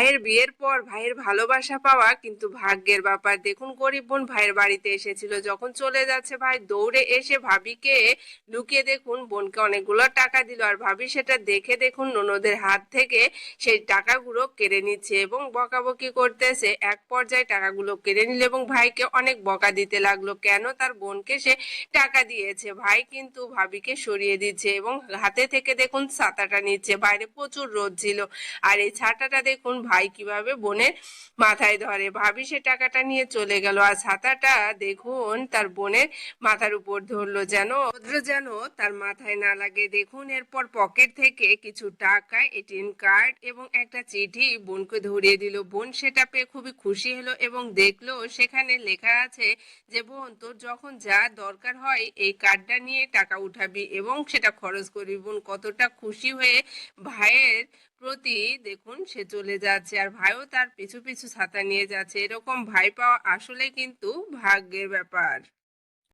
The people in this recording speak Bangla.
ভাইয়ের বিয়ের পর ভাইয়ের ভালোবাসা পাওয়া কিন্তু ভাগ্যের ব্যাপার। দেখুন, গরিব বোন ভাইয়ের বাড়িতে এসেছিল, যখন চলে যাচ্ছে ভাই দৌড়ে এসে ভাবিকে লুকিয়ে দেখুন বোনকে অনেকগুলো টাকা দিল, আর ভাবি সেটা দেখে দেখুন ননদের হাত থেকে সেই টাকাগুলো কেড়ে নিচ্ছে এবং বকাবকি করতেছে। এক পর্যায়ে টাকাগুলো কেড়ে নিল এবং ভাইকে অনেক বকা দিতে লাগলো, কেন তার বোনকে সে টাকা দিয়েছে। ভাই কিন্তু ভাবিকে সরিয়ে দিচ্ছে এবং হাতে থেকে দেখুন ছাতাটা নিচ্ছে, বাইরে প্রচুর রোদ ছিল, আর এই ছাতাটা দেখুন ভাই কিভাবে বোনের মাথায় ধরে। ভাবি সে টাকাটা নিয়ে চলে গেল, আর ছাতাটা দেখুন তার বোনের মাথার উপর ধরলো, যেন রৌদ্র যেন তার মাথায় না লাগে। দেখুন এরপর পকেট থেকে কিছু টাকা, এটিএম কার্ড এবং একটা চিঠি বোনকে ধরিয়ে দিল। বোন সেটা পেয়ে খুবই খুশি হলো এবং দেখলো সেখানে লেখা আছে যে বোন, তোর যখন যা দরকার হয় এই কার্ডটা নিয়ে টাকা উঠাবি এবং সেটা খরচ করবি। বোন কতটা খুশি হয়ে ভাইয়ের প্রতি দেখুন সে চলে যাচ্ছে, আর ভাইও তার পিছু পিছু ছাতা নিয়ে যাচ্ছে। এরকম ভাই পাওয়া আসলে কিন্তু ভাগ্যের ব্যাপার।